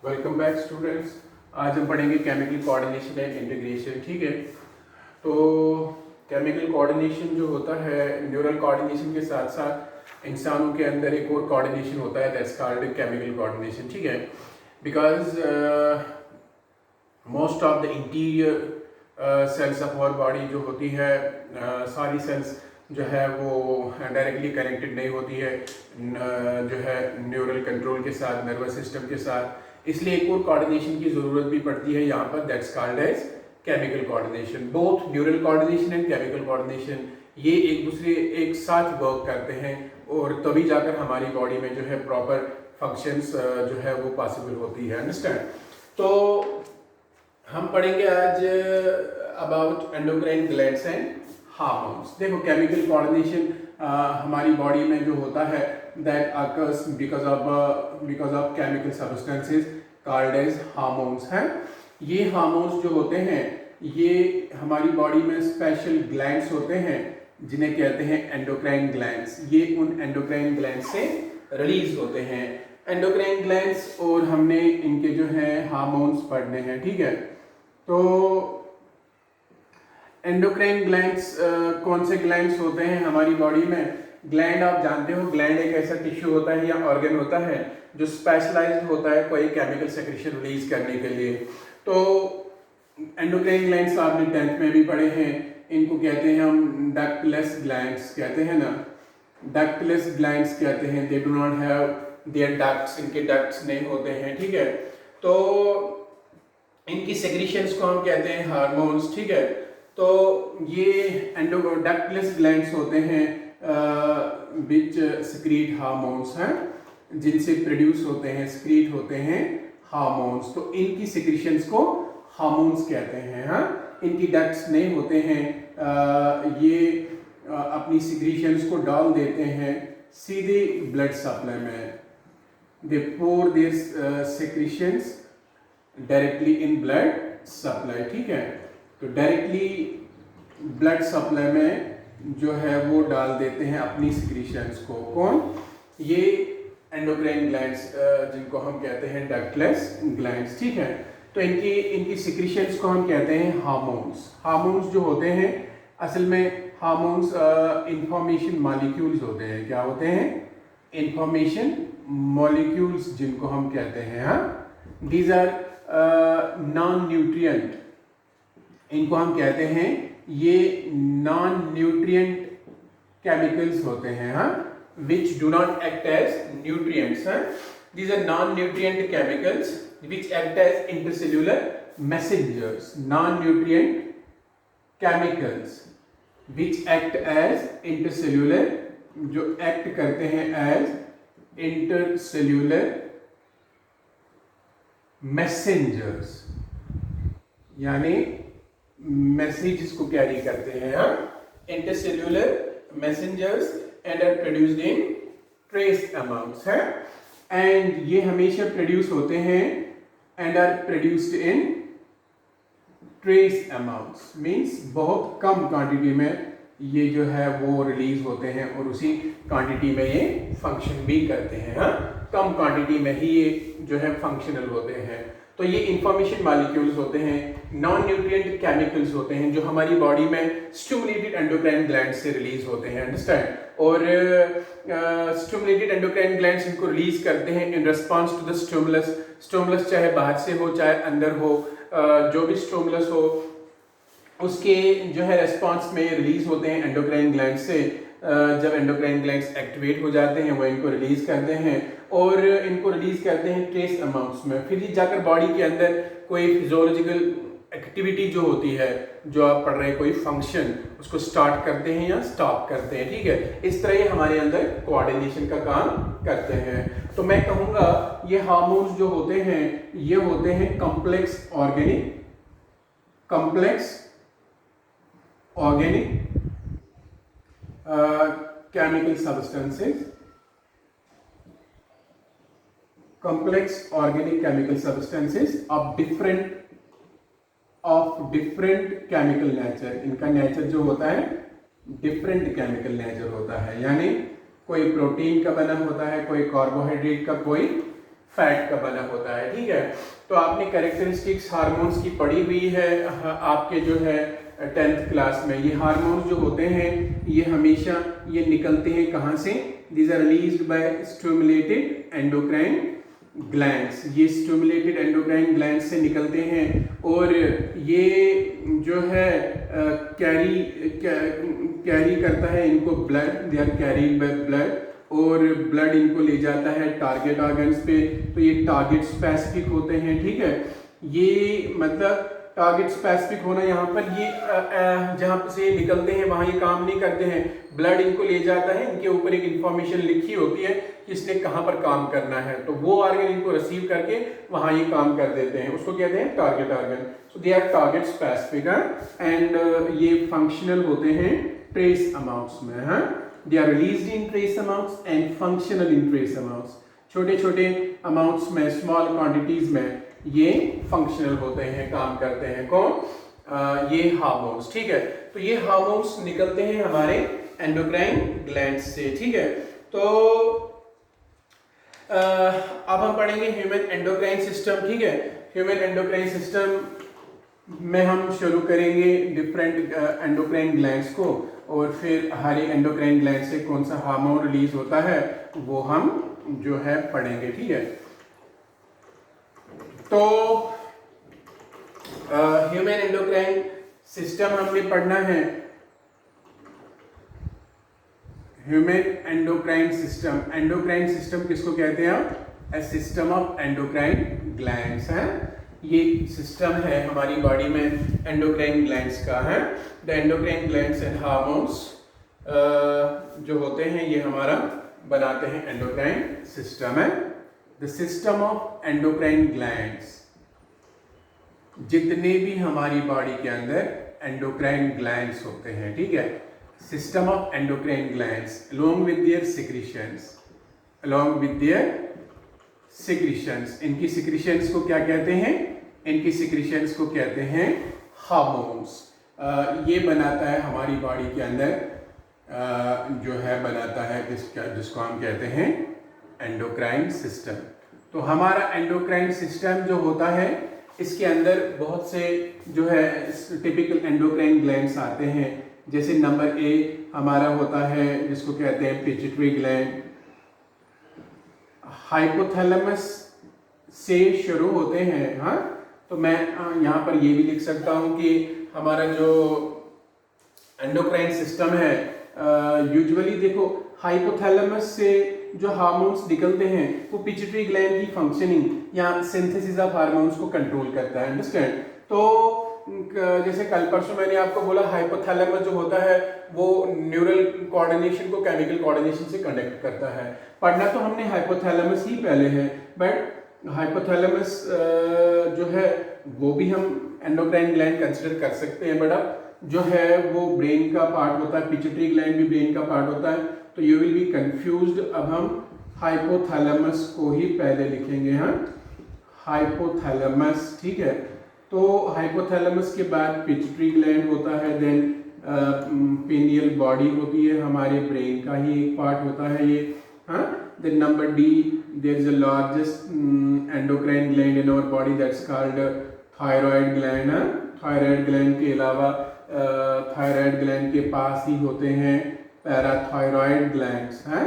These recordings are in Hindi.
Welcome back students. आज हम पढ़ेंगे केमिकल कोऑर्डिनेशन एंड इंटीग्रेशन। ठीक है, तो केमिकल कोऑर्डिनेशन जो होता है, न्यूरल कोऑर्डिनेशन के साथ साथ इंसानों के अंदर एक और कोऑर्डिनेशन होता है, दैट्स कॉल्ड केमिकल कोऑर्डिनेशन। ठीक है, because most of the interior cells of our body जो होती है, सारी सेल्स जो है वो डायरेक्टली कनेक्टेड नहीं होती है जो है न्यूरल कंट्रोल के साथ, नर्वस सिस्टम के साथ। इसलिए एक और कोऑर्डिनेशन की ज़रूरत भी पड़ती है यहाँ पर, that's called as chemical coordination. Both neural coordination and chemical coordination ये एक दूसरे एक साथ वर्क करते हैं और तभी जाकर हमारी बॉडी में जो है प्रॉपर फंक्शंस जो है वो पॉसिबल होती है। अंडरस्टैंड? तो हम पढ़ेंगे आज about endocrine glands and hormones. देखो, केमिकल कोऑर्डिनेशन हमारी बॉडी में जो होता है that occurs because of chemical substances called as hormones हैं। ये हार्मोन्स जो होते हैं ये हमारी बॉडी में स्पेशल ग्लैंड्स होते हैं जिन्हें कहते हैं एंडोक्राइन ग्लैंड्स। ये उन एंडोक्राइन ग्लैंड्स से रिलीज होते हैं। एंडोक्राइन ग्लैंड्स और हमने इनके जो है हार्मोन्स पढ़ने हैं। ठीक है, तो एंडोक्राइन ग्लैंड्स कौन से ग्लैंड्स होते हैं हमारी बॉडी में? ग्लैंड आप जानते हो, ग्लैंड एक ऐसा टिश्यू होता है या ऑर्गन होता है जो स्पेशलाइज्ड होता है कोई केमिकल सेक्रेशन रिलीज करने के लिए। तो एंडोक्राइन ग्लैंड्स आपने 10th में भी पढ़े हैं। इनको कहते हैं हम डक्टलेस ग्लैंड्स कहते हैं ना, डक्टलेस ग्लैंड्स कहते हैं। They do not have their ducts, इनके डक्ट्स नहीं होते हैं। ठीक है, तो इनकी सेक्रेशंस को हम कहते हैं हार्मोन्स। ठीक है, तो ये डक्टलेस ग्लैंड्स होते हैं विच सिक्रीट हार्मोन्स हैं, जिनसे प्रोड्यूस होते हैं, सिक्रीट होते हैं हार्मोन्स। तो इनकी सिक्रीशंस को हार्मोन्स कहते हैं। हाँ, इनकी डक्ट्स नहीं होते हैं। ये अपनी सिक्रीशंस को डाल देते हैं सीधे ब्लड सप्लाई में। They pour their secretions directly in blood supply. ठीक है, तो डायरेक्टली ब्लड सप्लाई में जो है वो डाल देते हैं अपनी सिक्रीशंस को। कौन? ये एंडोक्राइन ग्लैंड्स जिनको हम कहते हैं डक्टलेस ग्लैंड्स। ठीक है, तो इनकी सिक्रीशंस को हम कहते हैं हार्मोन्स। हार्मोन्स जो होते हैं असल में हार्मोन्स इंफॉर्मेशन मॉलिक्यूल्स होते हैं। क्या होते हैं? इंफॉर्मेशन मॉलिक्यूल्स जिनको हम कहते हैं। हाँ, दीज आर नॉन न्यूट्रिएंट, इनको हम कहते हैं ये नॉन न्यूट्रिएंट केमिकल्स होते हैं। हाँ, which do not act as nutrients. हाँ, these are non nutrient chemicals which act as intercellular messengers. Non nutrient chemicals which act as intercellular, जो एक्ट करते हैं एज इंटरसेल्यूलर मैसेंजर्स, यानी मैसेजेस को कैरी करते हैं। Intercellular messengers and are produced in trace amounts है, एंड ये हमेशा प्रोड्यूस होते हैं and are produced in trace amounts, means बहुत कम क्वांटिटी में ये जो है वो रिलीज होते हैं और उसी क्वांटिटी में ये फंक्शन भी करते हैं। हाँ, कम क्वांटिटी में ही ये जो है फंक्शनल होते हैं। तो ये इंफॉर्मेशन मॉलिक्यूल्स होते हैं, नॉन न्यूट्रिएंट केमिकल्स होते हैं जो हमारी बॉडी में स्टिमुलेटेड एंडोक्राइन ग्लैंड से रिलीज होते हैं। अंडरस्टैंड? और स्टिमुलेटेड एंडोक्राइन ग्लैंड्स इनको रिलीज करते हैं in response to the stimulus. Stimulus चाहे बाहर से हो चाहे अंदर हो, जो भी स्टिमुलस हो उसके जो है रिस्पांस में रिलीज होते हैं एंडोक्राइन ग्लैंड से। जब एंडोक्राइन ग्लैंड्स एक्टिवेट हो जाते हैं वो इनको रिलीज करते हैं और इनको रिलीज करते हैं ट्रेस अमाउंट्स में। फिर ये जाकर बॉडी के अंदर कोई फिजियोलॉजिकल एक्टिविटी जो होती है, जो आप पढ़ रहे हैं कोई फंक्शन, उसको स्टार्ट करते हैं या स्टॉप करते हैं। ठीक है, इस तरह ये हमारे अंदर कोऑर्डिनेशन का काम करते हैं। तो मैं कहूँगा ये हार्मोन्स जो होते हैं ये होते हैं complex organic chemical substances, complex organic chemical substances of different chemical nature। इनका नेचर जो होता है डिफरेंट केमिकल नेचर होता है, यानी कोई प्रोटीन का बना होता है, कोई कार्बोहाइड्रेट का, कोई फैट का बना होता है, ठीक है। तो आपने कैरेक्टरिस्टिक्स हार्मोन्स की पढ़ी हुई है आपके जो है 10th क्लास में। ये हार्मोन्स जो होते हैं ये हमेशा ये निकलते हैं कहाँ से? These are released by stimulated endocrine glands. ये स्टिमुलेटेड एंडोक्राइन ग्लैंड्स से निकलते हैं और ये जो है कैरी करता है इनको blood, they are carried by blood, और ब्लड इनको ले जाता है टारगेट ऑर्गन्स पे। तो ये टारगेट स्पेसिफिक होते हैं, ठीक है। ये मतलब टारगेट स्पेसिफिक होना, यहाँ पर ये जहाँ से निकलते हैं वहाँ ये काम नहीं करते हैं, ब्लड इनको ले जाता है, इनके ऊपर एक इंफॉर्मेशन लिखी होती है कि इसने कहाँ पर काम करना है, तो वो ऑर्गन इनको रिसीव करके वहाँ ये काम कर देते हैं, उसको कहते हैं target organ. So they are target specific and ये फंक्शनल होते हैं ट्रेस अमाउंट्स में, हाँ। They are released in trace amounts and functional in trace amounts। छोटे छोटे अमाउंट्स में, स्मॉल क्वांटिटीज में ये फंक्शनल होते हैं, काम करते हैं। कौन? ये हार्मोन्स, ठीक है। तो ये हार्मोन्स निकलते हैं हमारे एंडोक्राइन ग्लैंड्स से, ठीक है। तो अब हम पढ़ेंगे ह्यूमन एंडोक्राइन सिस्टम, ठीक है। ह्यूमन एंडोक्राइन सिस्टम में हम शुरू करेंगे डिफरेंट एंडोक्राइन ग्लैंड्स को, और फिर हर एक एंडोक्राइन ग्लैंड से कौन सा हार्मोन रिलीज होता है वो हम जो है पढ़ेंगे, ठीक है। तो ह्यूमन एंडोक्राइन सिस्टम हमने पढ़ना है। ह्यूमन एंडोक्राइन सिस्टम किसको कहते हैं? ए सिस्टम ऑफ एंडोक्राइन ग्लैंड्स है। ये सिस्टम है हमारी बॉडी में एंडोक्राइन ग्लैंड्स का, है। The endocrine glands and hormones जो होते हैं ये हमारा बनाते हैं एंडोक्राइन सिस्टम है। The system of endocrine glands, जितने भी हमारी बॉडी के अंदर एंडोक्राइन ग्लैंड्स होते हैं, ठीक है। System of endocrine glands along with their secretions, इनकी secretions को क्या कहते हैं? इनकी secretions को कहते हैं हार्मोन्स। ये बनाता है हमारी बॉडी के अंदर जो है बनाता है जिसको हम कहते हैं एंडोक्राइन सिस्टम। तो हमारा एंडोक्राइन सिस्टम जो होता है इसके अंदर बहुत से जो है टिपिकल एंडोक्राइन ग्लैंड्स आते हैं। जैसे नंबर ए हमारा होता है जिसको कहते हैं पिट्यूटरी ग्लैंड। हाइपोथैलेमस से शुरू होते हैं, हाँ। तो मैं यहाँ पर ये भी लिख सकता हूँ कि हमारा जो एंडोक्राइन सिस्टम है यूजुअली देखो हाइपोथैलेमस से जो हार्मोन्स निकलते हैं वो पिट्यूटरी ग्लैंड की फंक्शनिंग या सिंथेसिस ऑफ हार्मोन्स को कंट्रोल करता है, अंडरस्टैंड। तो जैसे कल परसों मैंने आपको बोला हाइपोथैलेमस जो होता है वो न्यूरल कोऑर्डिनेशन को केमिकल कोऑर्डिनेशन से कनेक्ट करता है। पढ़ना तो हमने हाइपोथैलेमस ही पहले है, बट हाइपोथैलेमस जो है वो भी हम एंडोक्राइन ग्लैंड कंसिडर कर सकते हैं, बट अब जो है वो ब्रेन का पार्ट होता है, पिट्यूटरी ग्लैंड भी ब्रेन का पार्ट होता है, तो यू विल बी कंफ्यूज्ड। अब हम हाइपोथैलेमस को ही पहले लिखेंगे, हाँ, हाइपोथैलेमस, ठीक है। तो हाइपोथैलेमस के बाद पिट्यूटरी ग्लैंड होता है, देन पिनियल बॉडी होती है, हमारे ब्रेन का ही एक पार्ट होता है ये, हाँ। Then number D, there is a largest endocrine gland in our body that's called thyroid gland. Thyroid gland के अलावा थायराइड ग्लैंड के पास ही होते हैं पैराथायराइड ग्लैंड्स, हैं।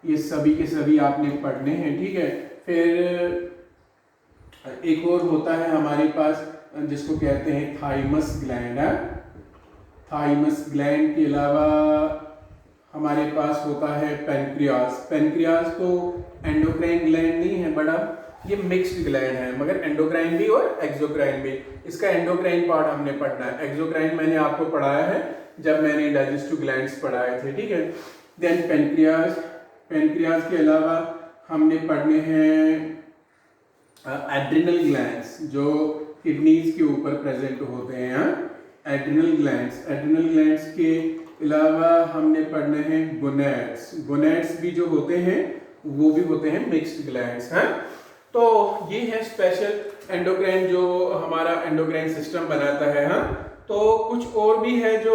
ये सभी के सभी आपने पढ़ने हैं, ठीक है। फिर एक और होता है हमारे पास जिसको कहते हैं थाइमस ग्लैंड, है। थाइमस ग्लैंड के अलावा हमारे पास होता है पेनक्रियास। पेनक्रियास तो एंडोक्राइन ग्लैंड नहीं है, बड़ा ये मिक्स्ड ग्लैंड है, मगर एंडोक्राइन भी और एक्सोक्राइन भी। इसका एंडोक्राइन पार्ट हमने पढ़ना है, एक्सोक्राइन मैंने आपको पढ़ाया है जब मैंने डाइजेस्टिव ग्लैंड्स पढ़ाए थे, ठीक है। देन पेनक्रियास, पेनक्रियास के अलावा हमने पढ़ने हैं एड्रिनल ग्लैंड्स जो किडनीज के ऊपर प्रेजेंट होते हैं, एड्रिनल ग्लैंड्स। एड्रिनल ग्लैंड्स के अलावा हमने पढ़ने हैं गोनैड्स। गोनैड्स भी जो होते हैं वो भी होते हैं मिक्स्ड ग्लैंड्स, हैं। तो ये है स्पेशल एंडोक्राइन जो हमारा एंडोक्राइन सिस्टम बनाता है, हाँ। तो कुछ और भी है जो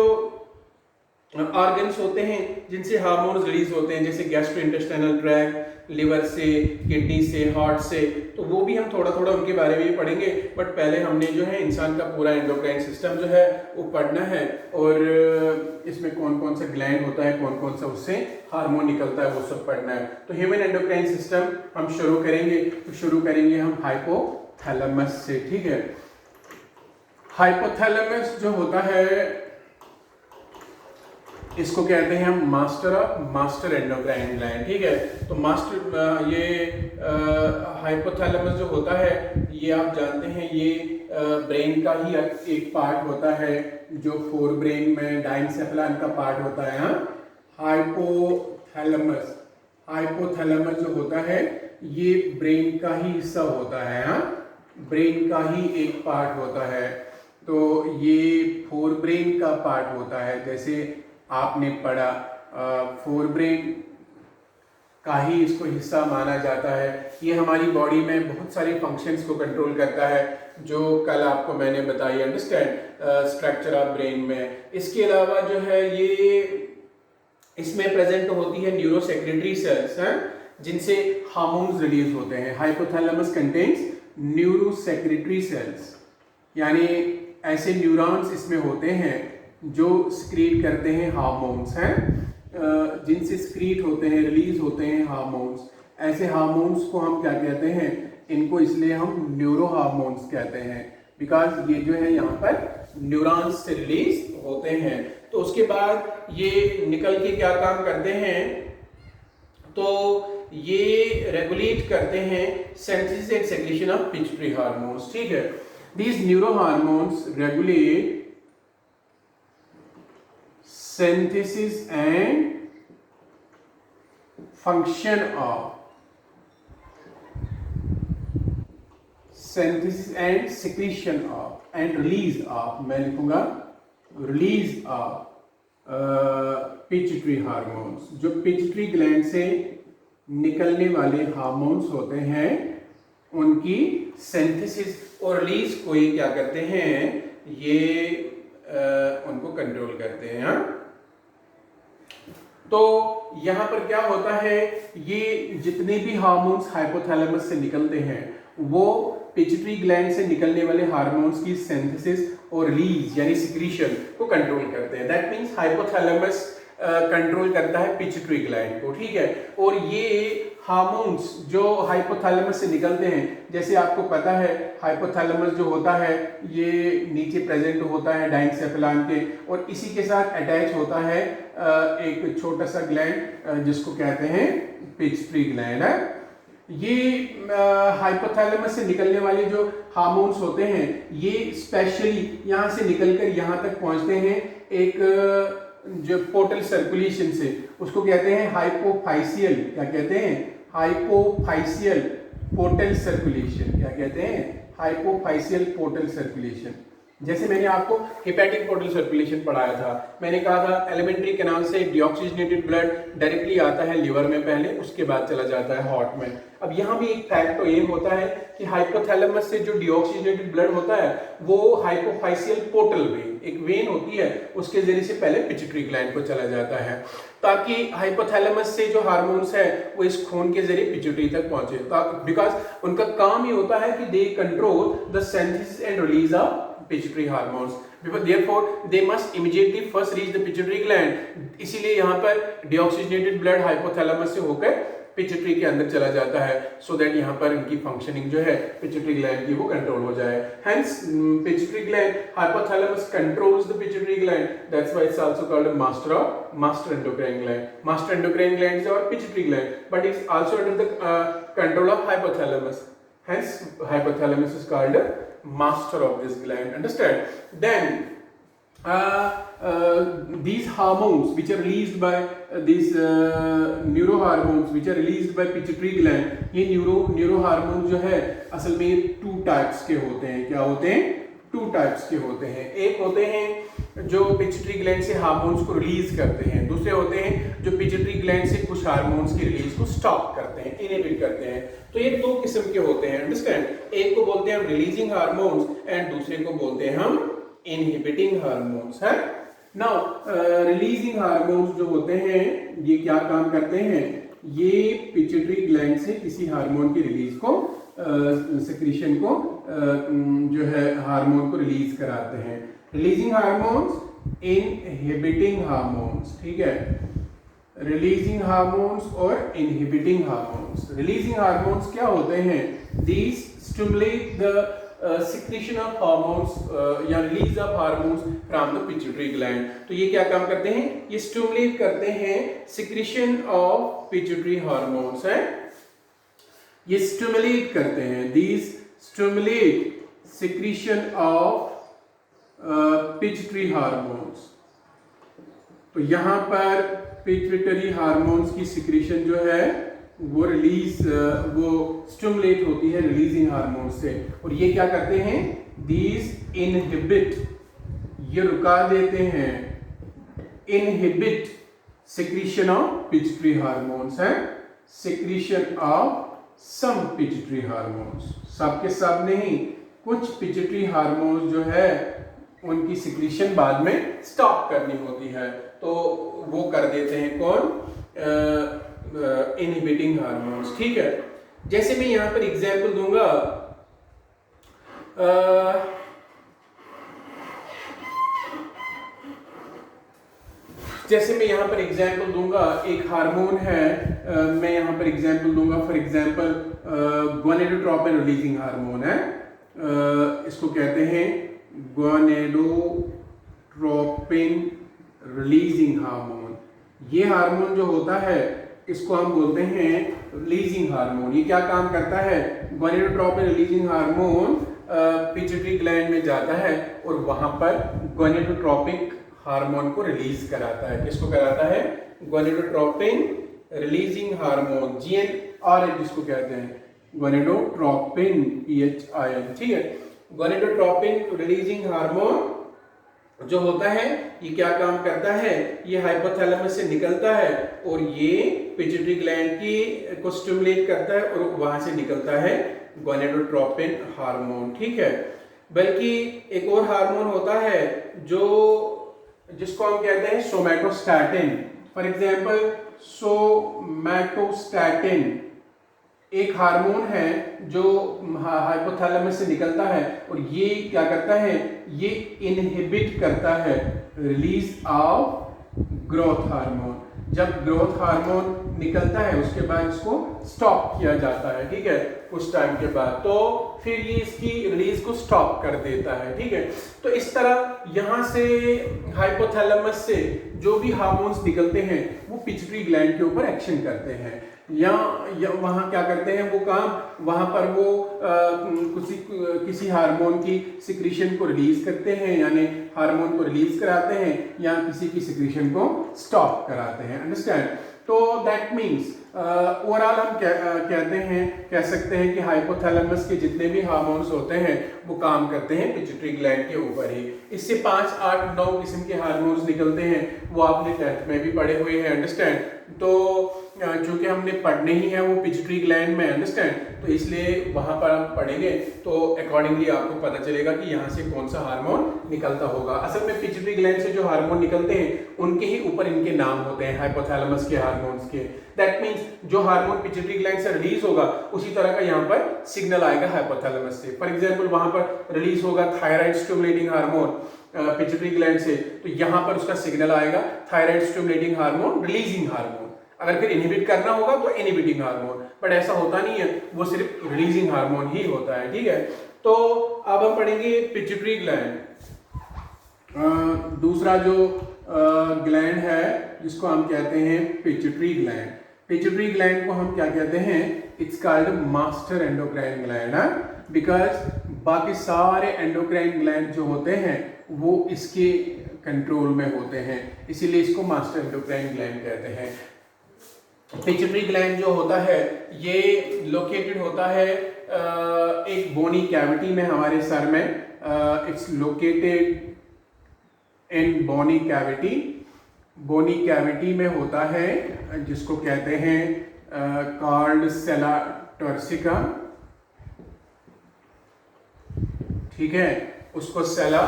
ऑर्गन्स होते हैं जिनसे हार्मोन्स रिलीज होते हैं, जैसे गैस्ट्रोइंटेस्टाइनल ट्रैक्ट, लिवर से, किडनी से, हार्ट से, तो वो भी हम थोड़ा थोड़ा उनके बारे में भी पढ़ेंगे। बट पहले हमने जो है इंसान का पूरा एंडोक्राइन सिस्टम जो है वो पढ़ना है, और इसमें कौन कौन सा ग्लैंड होता है, कौन कौन सा उससे हार्मोन निकलता है, वो सब पढ़ना है। तो ह्यूमन एंडोक्राइन सिस्टम हम शुरू करेंगे, तो शुरू करेंगे हम हाइपोथैलेमस से, ठीक है। हाइपोथैलेमस जो होता है इसको कहते हैं हम मास्टर एंडोक्राइन ग्लैंड, ठीक है। तो ये हाइपोथैलेमस जो होता है, ये आप जानते हैं ये ब्रेन का ही एक पार्ट होता है, जो फोर ब्रेन में डाइनसेफेलान का पार्ट होता है। हाइपोथैलेमस जो होता है ये ब्रेन का ही हिस्सा होता है, ब्रेन का ही एक पार्ट होता है। तो ये फोर ब्रेन का पार्ट होता है, जैसे आपने पढ़ा फोर ब्रेन का ही इसको हिस्सा माना जाता है। ये हमारी बॉडी में बहुत सारे फंक्शंस को कंट्रोल करता है, जो कल आपको मैंने बताई, अंडरस्टैंड स्ट्रक्चर ऑफ ब्रेन में। इसके अलावा जो है ये इसमें प्रेजेंट होती है न्यूरोसेक्रेटरी सेल्स, जिनसे हार्मोन्स रिलीज होते हैं। हाइपोथैलेमस कंटेन्स न्यूरोसेक्रेटरी सेल्स, यानी ऐसे न्यूरॉन्स इसमें होते हैं जो स्क्रीट करते हैं हार्मोन्स, जिनसे स्क्रीट होते हैं, रिलीज होते हैं हार्मोन्स। ऐसे हार्मोन्स को हम क्या कहते हैं, इनको इसलिए हम न्यूरो हार्मोन्स कहते हैं, बिकॉज ये जो है यहाँ पर न्यूरॉन्स से रिलीज होते हैं। तो उसके बाद ये निकल के क्या काम करते हैं, तो ये रेगुलेट करते हैं synthesis and secretion of pituitary hormones, ठीक है। These neuro hormones regulate synthesis and function of synthesis and secretion of and release of, मैं लिखूंगा release of पिट्यूटरी हार्मोन्स। जो पिट्यूटरी ग्लैंड से निकलने वाले हार्मोन्स होते हैं उनकी सिंथेसिस और रिलीज को ये क्या करते हैं, ये उनको कंट्रोल करते हैं। तो यहाँ पर क्या होता है, ये जितने भी हार्मोन्स हाइपोथैलेमस से निकलते हैं वो पिट्यूटरी ग्लैंड से निकलने वाले हार्मोन्स की सिंथेसिस और रिलीज यानी सिक्रीशन को कंट्रोल करते हैं। दैट मींस हाइपोथैलेमस कंट्रोल करता है पिट्यूटरी ग्लैंड को, ठीक है। और ये हार्मोन्स जो हाइपोथैलेमस से निकलते हैं, जैसे आपको पता है हाइपोथैलेमस जो होता है ये नीचे प्रेजेंट होता है डाइनसेफेलान के, और इसी के साथ अटैच होता है एक छोटा सा ग्लैंड जिसको कहते हैं पिट्यूटरी ग्लैंड है। ये हाइपोथैलेमस से निकलने वाले जो हार्मोन्स होते हैं ये स्पेशली यहाँ से निकलकर यहाँ तक पहुँचते हैं एक जो पोर्टल सर्कुलेशन से, उसको कहते हैं हाइपोफाइसियल, क्या कहते हैं, हाइपोफाइसियल पोर्टल सर्कुलेशन, क्या कहते हैं, हाइपोफाइसियल पोर्टल सर्कुलेशन। जैसे मैंने आपको हेपेटिक पोर्टल सर्कुलेशन पढ़ाया था, मैंने कहा था एलिमेंट्री कैनाल से डीऑक्सीजनेटेड ब्लड डायरेक्टली आता है लिवर में पहले, उसके बाद चला जाता है हार्ट में। अब यहाँ भी एक फैक्ट तो ये होता है कि हाइपोथैलेमस से जो डीऑक्सीजनेटेड ब्लड होता है वो हाइपोफाइसियल पोर्टल वेन, एक वेन होती है, उसके जरिए से पहले पिट्यूटरी ग्लैंड को चला जाता है, ताकि हाइपोथैलेमस से जो हार्मोन्स है वो इस खून के जरिए पिट्यूटरी तक पहुंचे। बिकॉज उनका काम ही होता है कि they control the synthesis and release of pituitary hormones, therefore they must immediately first reach the pituitary gland। इसीलिए यहाँ पर डीऑक्सीजनेटेड ब्लड हाइपोथैलेमस से होकर पिट्यूटरी के अंदर चला जाता है, सो दैट यहाँ पर इनकी फंक्शनिंग जो है पिट्यूटरी ग्लैंड की वो कंट्रोल हो जाए। Hence pituitary gland, hypothalamus controls the pituitary gland, that's why it's also called a master endocrine gland। Master endocrine gland is our pituitary gland, but it's also under the control of hypothalamus, hence hypothalamus is called a master of this gland, understand। Then these hormones which are released by these neurohormones which are released by pituitary gland, ये neurohormones जो है असल में 2 टाइप्स के होते हैं। क्या होते हैं? 2 टाइप्स के होते हैं। एक होते हैं जो पिट्यूटरी ग्लैंड से हार्मोन्स को रिलीज करते हैं, दूसरे होते हैं जो पिट्यूटरी ग्लैंड से कुछ हार्मोन्स की रिलीज को स्टॉप करते हैं, इनहिबिट करते हैं। तो ये 2 किस्म के होते हैं, अंडरस्टैंड। एक को बोलते हैं हम रिलीजिंग हार्मोन्स एंड दूसरे को बोलते हैं हम इनहिबिटिंग हार्मोन्स है। नाउ रिलीजिंग हार्मोन्स जो होते हैं ये क्या काम करते हैं, ये पिट्यूटरी ग्लैंड से किसी हार्मोन की रिलीज को सिक्रीशन को जो है हार्मोन को रिलीज कराते हैं। रिलीजिंग हार्मोन्स, इनहिबिटिंग हार्मोन्स, ठीक है, रिलीजिंग हार्मोन्स और इनहिबिटिंग हार्मोन्स। रिलीजिंग हार्मोन्स क्या होते हैं, these stimulate the secretion of hormones या release of hormones from the pituitary gland। तो ये क्या काम करते हैं, ये स्टिमुलेट करते हैं secretion of pituitary hormones है, ये स्टिमुलेट करते हैं, these stimulate secretion of pituitary hormones। तो यहाँ पर पिट्यूटरी हार्मोन्स की सिक्रीशन जो है वो वो स्टिमुलेट होती है रिलीजिंग हार्मोन से, और ये क्या करते हैं, दीज इनहिबिट, ये रुका देते हैं, inhibit secretion of pituitary hormones है, secretion of some pituitary hormones, सब के सब नहीं, कुछ पिट्यूटरी हार्मोन्स जो है उनकी सिक्रीशन बाद में स्टॉप करनी होती है, तो वो कर देते हैं कौन, इनहिबिटिंग हार्मोन्स, ठीक है। जैसे मैं यहां पर एग्जांपल दूंगा, जैसे मैं यहां पर एग्जांपल दूंगा, एक हार्मोन है, मैं यहां पर एग्जांपल दूंगा, for example gonadotropin releasing hormone है, इसको कहते हैं गोनेडोट्रोपिन रिलीजिंग हार्मोन। ये हार्मोन जो होता है इसको हम बोलते हैं रिलीजिंग हार्मोन। ये क्या काम करता है, gonadotropin releasing hormone pituitary gland में जाता है और वहां पर गोनेडोट्रोपिक हार्मोन को रिलीज कराता है। किसको कराता है, गोनेडोट्रोपिन रिलीजिंग हार्मोन, GnRH जिसको कहते हैं, गोनेडोट्रोपिन PHIN, ठीक है। गोनेडोट्रोपिन रिलीजिंग हार्मोन जो होता है ये क्या काम करता है, ये हाइपोथैलेमस से निकलता है और ये पिट्यूटरी ग्लैंड की को स्टिमुलेट करता है और वहां से निकलता है गोनेडोट्रोपिन हार्मोन, ठीक है। बल्कि एक और हार्मोन होता है जो जिसको हम कहते हैं सोमैटोस्टैटिन। फॉर एग्जांपल सोमैटोस्टैटिन एक हार्मोन है जो हाइपोथैलेमस से निकलता है और ये क्या करता है, ये इनहिबिट करता है रिलीज ऑफ ग्रोथ हार्मोन। जब ग्रोथ हार्मोन निकलता है उसके बाद इसको स्टॉप किया जाता है, ठीक है, कुछ टाइम के बाद, तो फिर ये इसकी रिलीज को स्टॉप कर देता है, ठीक है। तो इस तरह यहाँ से हाइपोथैलेमस से जो भी हार्मोन्स निकलते हैं वो पिट्यूटरी ग्लैंड के ऊपर एक्शन करते हैं, या वहाँ क्या करते हैं वो काम, वहाँ पर वो किसी हार्मोन की सिक्रीशन को रिलीज करते हैं, यानी हार्मोन को रिलीज कराते हैं या किसी की सिक्रीशन को स्टॉप कराते हैं, अंडरस्टैंड। तो दैट मीन्स ओवरऑल हम कह सकते हैं कि हाइपोथैलेमस के जितने भी हार्मोन्स होते हैं वो काम करते हैं पिट्यूटरी ग्लैंड के ऊपर ही। इससे 5, 8, 9 किस्म के हार्मोन्स निकलते हैं, वो आपने 10th में भी पढ़े हुए हैं, अंडरस्टैंड। तो चूंकि हमने पढ़ने ही है वो पिट्यूटरी ग्लैंड में, अंडरस्टैंड, तो इसलिए वहां पर हम पढ़ेंगे तो अकॉर्डिंगली आपको पता चलेगा कि यहाँ से कौन सा हार्मोन निकलता होगा। असल में पिट्यूटरी ग्लैंड से जो हार्मोन निकलते हैं उनके ही ऊपर इनके नाम होते हैं, हाइपोथैलेमस के हार्मोन्स के। दैट मीन्स जो हार्मोन पिट्यूटरी ग्लैंड से रिलीज होगा उसी तरह का यहाँ पर सिग्नल आएगा हाइपोथैलेमस से। फॉर एग्जाम्पल वहां पर रिलीज होगा thyroid stimulating hormone pituitary gland से, तो यहाँ पर उसका सिग्नल आएगा thyroid stimulating hormone releasing hormone. अगर फिर इनहिबिट करना होगा तो इनहिबिटिंग हार्मोन, बट ऐसा होता नहीं है, वो सिर्फ रिलीजिंग हार्मोन ही होता है, ठीक है। तो अब हम पढ़ेंगे पिट्यूटरी ग्लैंड। दूसरा जो ग्लैंड है जिसको हम कहते हैं पिट्यूटरी ग्लैंड। पिट्यूटरी ग्लैंड को हम क्या कहते हैं, it's called master endocrine gland, because बाकी सारे एंडोक्राइन ग्लैंड जो होते हैं वो इसके कंट्रोल में होते हैं, इसीलिए इसको मास्टर एंडोक्राइन ग्लैंड कहते हैं। पिट्यूटरी ग्लैंड जो होता है ये लोकेटेड होता है एक बोनी कैविटी में हमारे सर में, it's located in bony cavity. Bony cavity में होता है जिसको कहते हैं कॉल्ड सेला टॉर्सिका, ठीक है, उसको सेला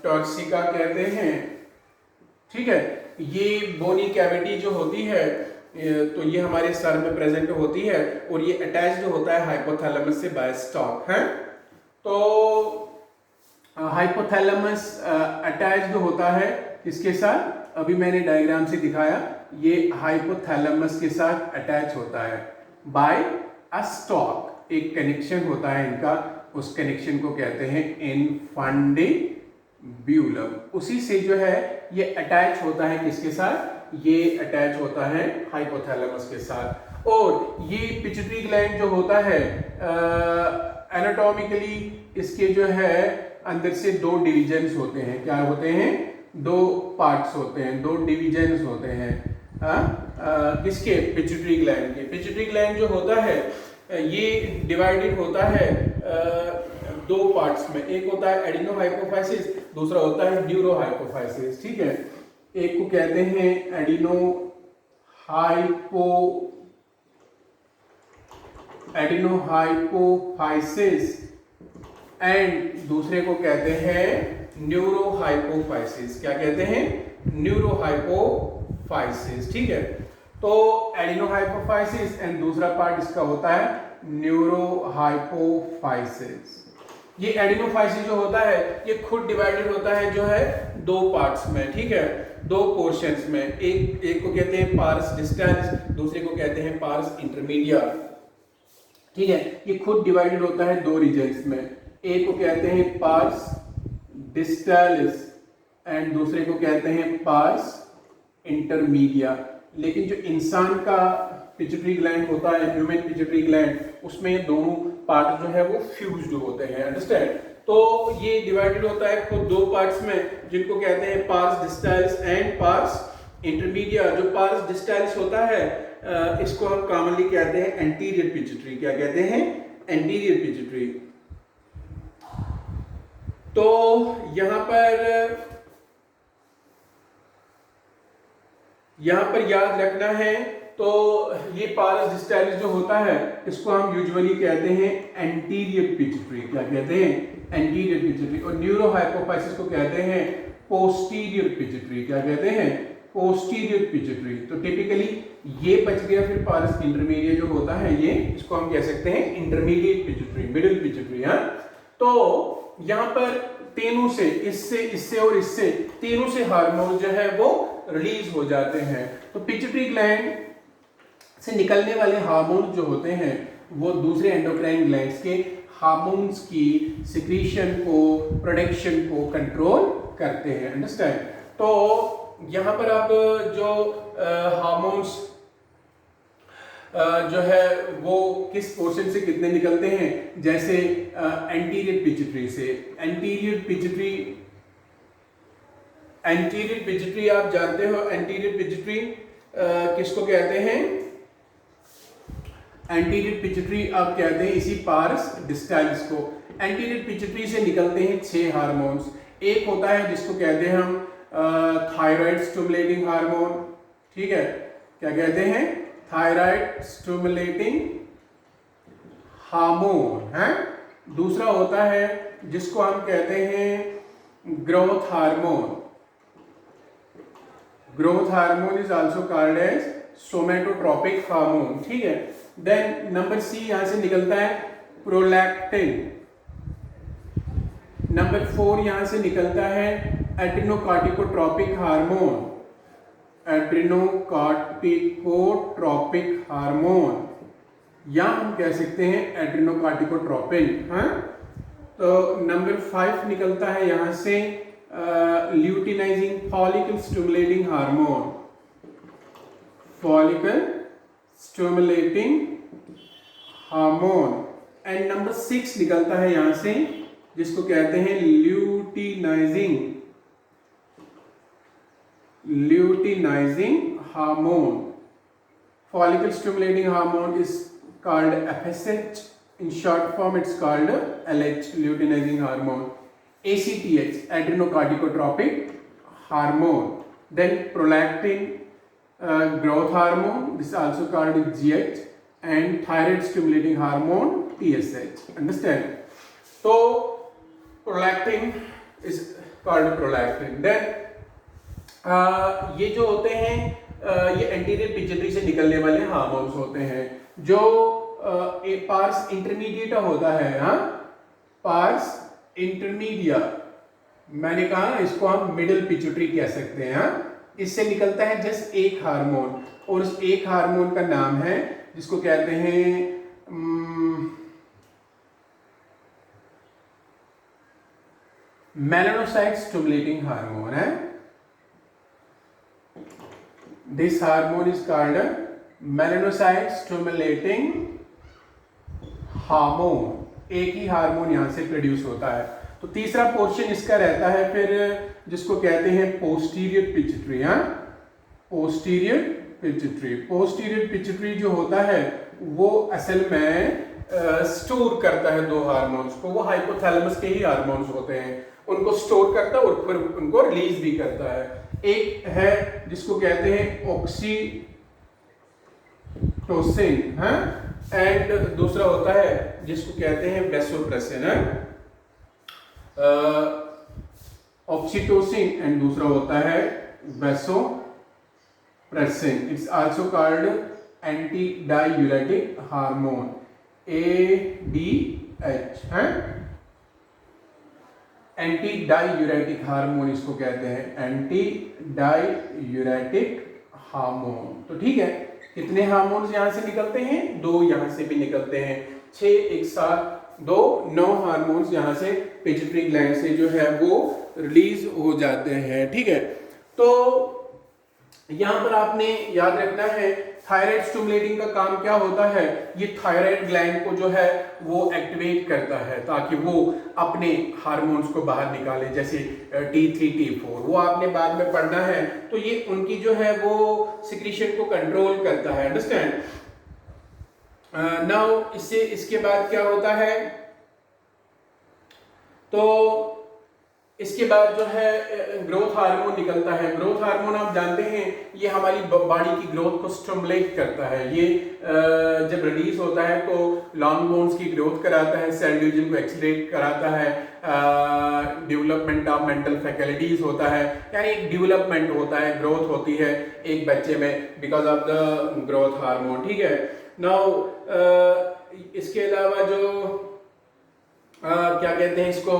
टॉर्सिका कहते हैं, ठीक है। ये बोनी कैविटी जो होती है तो ये हमारे सर में प्रेजेंट होती है और ये अटैच्ड होता है हाइपोथैलेमस से बाय स्टॉक है। तो हाइपोथैलेमस अटैच्ड होता है किसके साथ, अभी मैंने डायग्राम से दिखाया, ये हाइपोथैलेमस के साथ अटैच होता है बाय अ स्टॉक, एक कनेक्शन होता है इनका, उस कनेक्शन को कहते हैं इनफंडिब्यूलम। उसी से जो है ये अटैच होता है किसके साथ, ये अटैच होता है हाइपोथैलेमस के साथ। और ये पिट्यूटरी ग्लैंड जो होता है एनाटॉमिकली इसके जो है अंदर से दो डिविजन्स होते हैं, क्या होते हैं, दो पार्ट्स होते हैं, दो डिविजन्स होते हैं किसके, पिट्यूटरी ग्लैंड के। पिट्यूटरी ग्लैंड जो होता है ये डिवाइडेड होता है दो पार्ट्स में, एक होता है एडिनोहाइपोफाइसिस, दूसरा होता है न्यूरोहाइपोफाइसिस, ठीक है। एक को कहते हैं एडिनोहाइपोफाइसिस एंड दूसरे को कहते हैं न्यूरोहाइपोफाइसिस। क्या कहते हैं, न्यूरोहाइपोफाइसिस, ठीक है। तो एडिनोहाइपोफाइसिस एंड दूसरा पार्ट इसका होता है न्यूरोहाइपोफाइसिस। ये एडिनोफाइसिस जो होता है ये खुद डिवाइडेड होता है जो है दो पार्ट्स में, ठीक है, दो पोर्शंस में। एक को कहते हैं पार्स डिस्टैलिस, दूसरे को कहते हैं पार्स इंटरमीडिया, ठीक है। ये खुद डिवाइडेड होता है दो रीजन्स में, एक को कहते हैं पार्स डिस्टैलिस एंड दूसरे को कहते हैं पार्स इंटरमीडिया। लेकिन जो इंसान का पिट्यूटरी ग्लैंड होता है, ह्यूमन पिट्यूटरी ग्लैंड, उसमें ये दोनों पार्ट जो है वो फ्यूज्ड होते हैं, अंडरस्टैंड। तो ये डिवाइडेड होता है खुद दो पार्ट्स में जिनको कहते हैं पार्स डिस्टैलिस एंड पार्स इंटरमीडिया। जो पार्स डिस्टैलिस होता है इसको हम कॉमनली कहते हैं एंटीरियर पिट्यूटरी। क्या कहते हैं, एंटीरियर पिट्यूटरी। तो यहां पर याद रखना है, तो ये पार्स डिस्टैलिस जो होता है इसको हम यूजुअली कहते हैं एंटीरियर पिट्यूटरी। क्या कहते हैं, एंटीरियर पिट्यूटरी। और न्यूरोहाइपोफाइसिस को कहते हैं पोस्टीरियर पिट्यूटरी। क्या कहते हैं, पोस्टीरियर पिट्यूटरी। तो टिपिकली ये बच गया, फिर पार्स इंटरमीडिएट जो होता है ये, इसको हम कह सकते हैं इंटरमीडिएट पिट्यूटरी, मिडिल पिट्यूटरी। हाँ, तो यहाँ पर तीनों से, इससे और इससे, तीनों से हार्मोन जो है वो रिलीज हो जाते हैं। तो पिट्यूटरी ग्लैंड से निकलने वाले हार्मोन जो होते हैं वो दूसरे एंडोक्राइन ग्लैंड्स के हार्मोन्स की सिक्रीशन को, प्रोडक्शन को कंट्रोल करते हैं, अंडरस्टैंड। तो यहाँ पर अब जो हार्मोन्स जो है वो किस पोर्शन से कितने निकलते हैं, जैसे एंटीरियर पिट्यूटरी से। एंटीरियर पिट्यूटरी आप जानते हो, एंटीरियर पिट्यूटरी किसको कहते हैं, एंटीरियर पिट्यूटरी आप कहते हैं इसी पार्स डिस्टैलिस को। एंटीरियर पिट्यूटरी से निकलते हैं 6 हार्मोन्स। एक होता है जिसको कहते हैं हम थायराइड स्टिमुलेटिंग हार्मोन, ठीक है, क्या कहते हैं, थायराइड स्टिमुलेटिंग हार्मोन है। दूसरा होता है जिसको हम कहते हैं growth hormone. Growth hormone is also called as somatotropic hormone, ठीक है। देन नंबर सी यहां से निकलता है प्रोलैक्टिन। नंबर 4 यहां से निकलता है एड्रेनोकार्टिकोट्रोपिक हार्मोन। एड्रेनोकार्टिकोट्रोपिक हार्मोन या हम कह सकते हैं एड्रेनोकार्टिकोट्रोपिन। हाँ, तो नंबर 5 निकलता है यहां से luteinising follicle stimulating hormone. Follicle stimulating hormone. And number 6 निकलता है यहां से जिसको कहते हैं luteinizing hormone. Follicle stimulating hormone is called FSH. In short form, it's called LH, luteinizing hormone. ACTH, adrenocorticotropic hormone. Then prolactin, growth hormone. This is also called GH. And thyroid stimulating hormone, TSH. Understand? So prolactin is called prolactin. Then ये जो होते हैं ये एंटीरियर पिट्यूटरी से निकलने वाले हार्मोन्स होते हैं जो पार्स इंटरमीडिएट होता है। हाँ, पार्स इंटरमीडिया, मैंने कहा ना इसको हम मिडिल पिट्यूटरी कह सकते हैं। हाँ, इससे निकलता है जस्ट एक हार्मोन, और उस एक हार्मोन का नाम है जिसको कहते हैं मेलानोसाइट स्टिमुलेटिंग हार्मोन है। This hormone is called melanocyte stimulating hormone. एक ही हार्मोन यहां से प्रोड्यूस होता है। तो तीसरा पोर्शन इसका रहता है फिर जिसको कहते हैं पोस्टीरियर पिट्यूटरी। हाँ, पोस्टीरियर पिट्यूटरी। पोस्टीरियर पिट्यूटरी जो होता है वो असल में स्टोर करता है दो हार्मोन्स को। वो हाइपोथैलेमस के ही हार्मोन्स होते हैं, उनको स्टोर करता है और फिर उनको रिलीज भी करता है। एक है जिसको कहते हैं ऑक्सीटोसिन, हाँ, एंड दूसरा होता है जिसको कहते हैं वैसोप्रेसिन। ऑक्सीटोसिन एंड दूसरा होता है vasopressin. It's also called anti diuretic hormone, ADH है। एंटी डायूरेटिक हार्मोन इसको कहते हैं, एंटी डायूरेटिक हार्मोन। तो ठीक है, कितने हार्मोन्स यहां से निकलते हैं? 2 यहां से भी निकलते हैं। 6 एक साथ 2 9 हार्मोन्स यहां से पिट्यूटरी ग्लैंड से जो है वो रिलीज हो जाते हैं। ठीक है, तो यहां पर आपने याद रखना है थायराइड स्टिमुलेटिंग का काम क्या होता है। ये थायराइड ग्लैंड को जो है वो एक्टिवेट करता है ताकि वो अपने हार्मोन्स को बाहर निकाले, जैसे T3 T4, वो आपने बाद में पढ़ना है। तो ये उनकी जो है वो सिक्रीशन को कंट्रोल करता है। अंडरस्टैंड? नाउ इसके बाद क्या होता है, तो इसके बाद जो है ग्रोथ हार्मोन निकलता है। ग्रोथ हार्मोन आप जानते हैं ये हमारी बॉडी की ग्रोथ को स्टिमुलेट करता है। ये जब रिलीज होता है तो लॉन्ग बोन्स की ग्रोथ कराता है, सेल डिवीजन को एक्सीलरेट कराता है, डेवलपमेंट ऑफ मेंटल फैकल्टीज होता है, यानी एक डेवलपमेंट होता है, ग्रोथ होती है एक बच्चे में because of the growth hormone. ठीक है, नाउ इसके अलावा जो क्या कहते हैं इसको,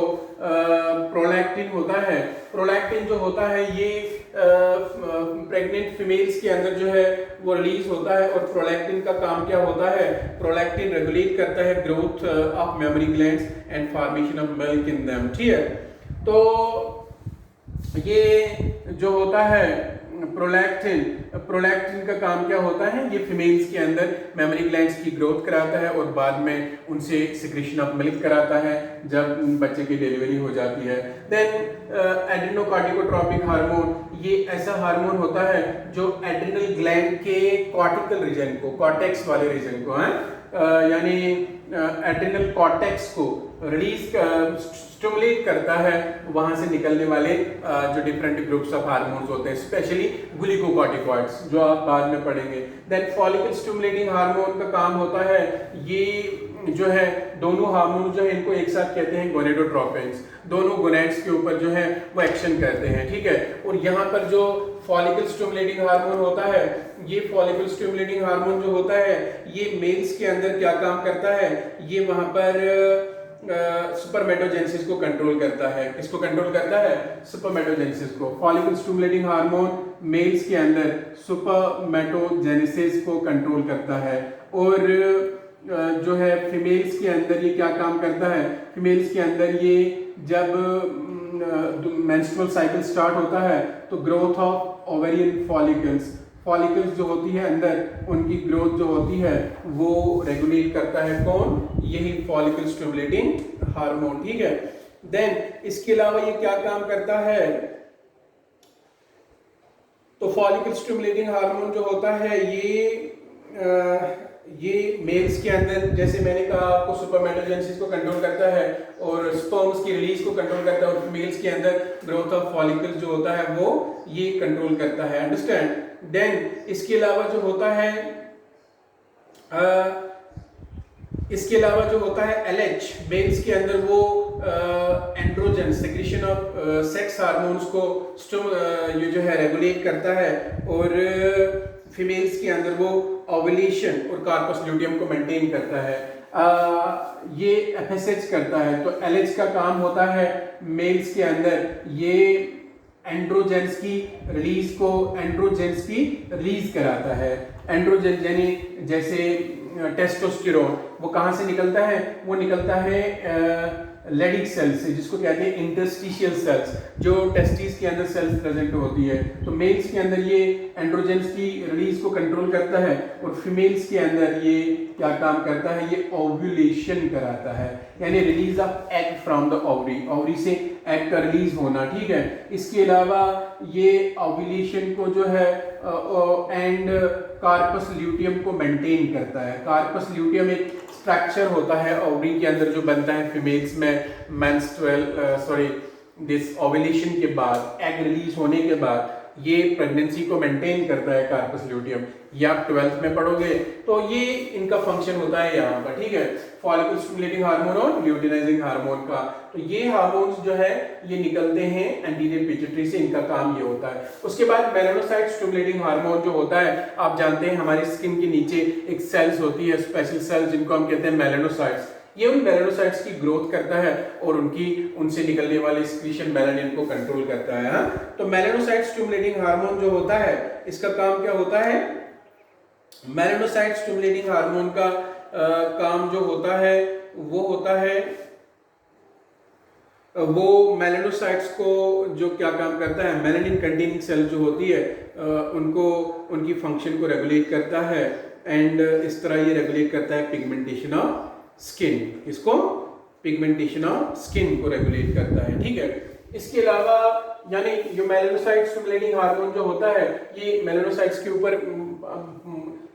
प्रोलैक्टिन होता है। प्रोलैक्टिन जो होता है ये प्रेग्नेंट फीमेल्स के अंदर जो है वो रिलीज होता है। और प्रोलैक्टिन का काम क्या होता है, प्रोलैक्टिन रेगुलेट करता है growth of mammary glands and formation of milk in them. ठीक है, तो ये जो होता है प्रोलैक्टिन का काम क्या होता है, ये फीमेल्स के अंदर मेमोरी ग्लैंड्स की ग्रोथ कराता है और बाद में उनसे सिक्रीशन ऑफ मिल्क कराता है जब बच्चे की डिलीवरी हो जाती है। देन एड्रेनोकार्टिकोट्रोपिक हार्मोन, ये ऐसा हार्मोन होता है जो एड्रिनल ग्लैंड के कॉर्टिकल रीजन को, कॉर्टेक्स वाले रीजन को, यानी एड्रिनल कॉर्टेक्स को रिलीज स्टिमुलेट करता है, वहां से निकलने वाले जो डिफरेंट ग्रुप्स ऑफ हार्मोन्स होते हैं, स्पेशली ग्लूकोकॉर्टिकॉइड्स जो आप बाद में पढ़ेंगे। देन फॉलिकल स्टिमुलेटिंग हार्मोन का काम होता है, ये जो है दोनों हार्मोन जो है इनको एक साथ कहते हैं गोनेडोट्रोपिन्स। दोनों गोनेड्स के ऊपर जो है वो एक्शन करते हैं। ठीक है, और यहाँ पर जो फॉलिकल स्टिमुलेटिंग हार्मोन होता है, ये फॉलिकल स्टिमुलेटिंग हार्मोन जो होता है ये मेल्स के अंदर क्या काम करता है, ये वहां पर सुपरमेटोजेनेसिस को कंट्रोल करता है। किसको कंट्रोल करता है? सुपरमेटोजेनेसिस को। फॉलिकल स्टिमुलेटिंग हार्मोन मेल्स के अंदर सुपरमेटोजेनेसिस को कंट्रोल करता है। और जो है फीमेल्स के अंदर ये क्या काम करता है, फीमेल्स के अंदर ये जब मेंस्ट्रुअल साइकिल स्टार्ट होता है तो ग्रोथ ऑफ ओवेरियन फॉलिकल्स जो होती है अंदर, उनकी ग्रोथ जो होती है वो रेगुलेट करता है कौन? यही फॉलिकल स्टिमुलेटिंग हार्मोन। ठीक है, देन इसके अलावा ये क्या काम करता है, तो फॉलिकल स्टिमुलेटिंग हार्मोन जो होता है ये मेल्स के अंदर, जैसे मैंने कहा आपको, सुपरमेटोजेनेसिस को कंट्रोल करता है और स्पर्म्स की रिलीज को कंट्रोल करता है, और फीमेल्स के अंदर ग्रोथ ऑफ फॉलिकल्स जो होता है वो ये कंट्रोल करता है। अंडरस्टैंड? देन इसके अलावा जो होता है इसके अलावा जो होता है LH, मेल्स के अंदर वो androgen secretion of sex hormones को ये जो है रेगुलेट करता है, और फीमेल्स के अंदर वो ओवुलेशन और कार्पस ल्यूटियम को मेंटेन करता है। ये FSH करता है। तो LH का काम होता है मेल्स के अंदर ये एंड्रोजेंस की रिलीज कराता है। एंड्रोजन यानी जैसे टेस्टोस्टेरोन वो कहाँ से निकलता है? वो निकलता है लेडिक सेल्स से, जिसको कहते हैं इंटरस्टिशियल सेल्स, जो टेस्टिस के अंदर सेल्स प्रेजेंट होती है। तो मेल्स के अंदर ये एंड्रोजेंस की रिलीज को कंट्रोल करता है, और फीमेल्स के अंदर ये क्या काम करता है? ये ओव्यूलेशन कराता है, यानी release of egg from the ovary, ovary से एग का रिलीज होना। ठीक है। इसके अलावा ये ओव्यूलेशन को जो है एंड कार्पस ल्यूटियम को मेंटेन करता है। कार्पस ल्यूटियम एक स्ट्रक्चर होता है ओवरी के अंदर जो बनता है फीमेल्स में दिस ओव्यूलेशन के बाद, एग रिलीज होने के बाद ये प्रेगनेंसी को मेंटेन करता है कार्पस ल्यूटियम। ये आप 12th में पढ़ोगे, तो ये इनका फंक्शन होता है यहाँ पर। ठीक है। फॉलिकल स्टिमुलेटिंग हार्मोन और ल्यूटिनाइजिंग हार्मोन का, तो ये हार्मोन्स जो है ये निकलते हैं एंटीरियर पिट्यूटरी से, इनका काम ये होता है। उसके बाद मेलानोसाइट स्टिमुलेटिंग हार्मोन जो होता है, आप जानते हैं हमारी स्किन के नीचे एक सेल्स होती है, स्पेशल सेल्स, जिनको हम कहते हैं मेलानोसाइट्स। ये उन मेलानोसाइट्स की ग्रोथ करता है और उनसे निकलने वाले सिक्रीशन मेलानिन को कंट्रोल करता है। हाँ? तो मेलानोसाइट स्टिमुलेटिंग हार्मोन जो होता है, इसका काम क्या होता है? मेलानोसाइट स्टिमुलेटिंग हार्मोन का काम जो होता है वो होता है, वो मेलानोसाइट्स को जो क्या काम करता है, मेलानिन कंटेनिंग सेल जो होती है उनकी फंक्शन को रेगुलेट करता है, एंड इस तरह ये रेगुलेट करता है पिगमेंटेशन ऑफ स्किन। इसको पिगमेंटेशन ऑफ स्किन को रेगुलेट करता है। ठीक है। इसके अलावा यानी जो मेलानोसाइट स्टिमुलेटिंग हार्मोन जो होता है, ये मेलानोसाइट्स के ऊपर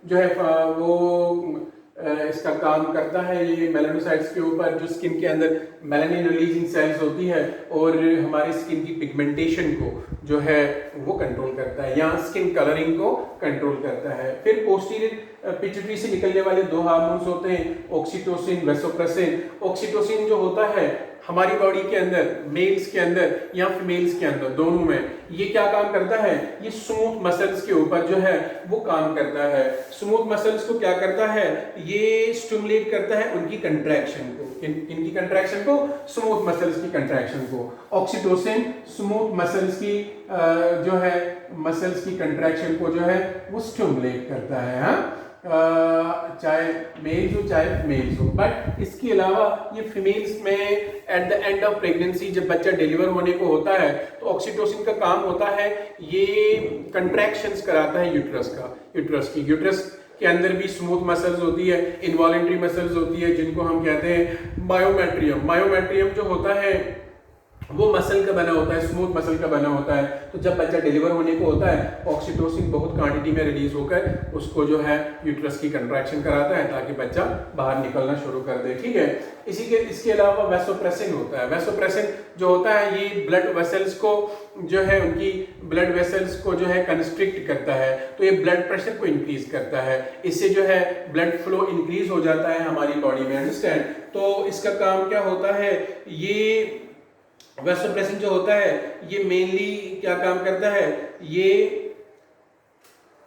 जो है वो इसका काम करता है। ये मेलानोसाइट्स के ऊपर जो स्किन के अंदर मेलानिन रिलीजिंग सेल्स होती है और हमारी स्किन की पिगमेंटेशन को जो है वो कंट्रोल करता है, या स्किन कलरिंग को कंट्रोल करता है। फिर पोस्टीरियर पिट्यूटरी से निकलने वाले दो हार्मोन्स होते हैं, ऑक्सीटोसिन, वैसोप्रेसिन। ऑक्सीटोसिन जो होता है हमारी बॉडी के अंदर, मेल्स के अंदर या फीमेल्स के अंदर, दोनों में, ये क्या काम करता है? ये स्मूथ मसल्स के ऊपर जो है वो काम करता है। स्मूथ मसल्स को क्या करता है? ये स्टिमुलेट करता है उनकी कंट्रैक्शन को, इनकी कंट्रैक्शन को, स्मूथ मसल्स की कंट्रैक्शन को। ऑक्सीटोसिन स्मूथ मसल्स की जो है मसल्स की कंट्रैक्शन को जो है वो स्टिमुलेट करता है। हाँ? चाहे मेल्स हो चाहे फीमेल्स हो। बट इसके अलावा ये फीमेल्स में at the end of pregnancy, जब बच्चा डिलीवर होने को होता है, तो ऑक्सीटोसिन का काम होता है ये कंट्रैक्शंस कराता है यूट्रस के अंदर भी स्मूथ मसल्स होती है, इनवॉलेंट्री मसल्स होती है, जिनको हम कहते हैं मायोमेट्रियम जो होता है वो मसल का बना होता है, स्मूथ मसल का बना होता है। तो जब बच्चा डिलीवर होने को होता है, ऑक्सीटोसिन बहुत क्वांटिटी में रिलीज होकर उसको जो है यूट्रस की कंट्रैक्शन कराता है, ताकि बच्चा बाहर निकलना शुरू कर दे। ठीक है। इसके अलावा वैसोप्रेसिन होता है। वैसोप्रेसिन जो होता है ये ब्लड वेसल्स को जो है, उनकी ब्लड वेसल्स को जो है कंस्ट्रिक्ट करता है, तो ये ब्लड प्रेशर को इंक्रीज करता है। इससे जो है ब्लड फ्लो इंक्रीज हो जाता है हमारी बॉडी में। अंडरस्टैंड? तो इसका काम क्या होता है? ये वैसोप्रेसिन जो होता है ये मेनली क्या काम करता है? ये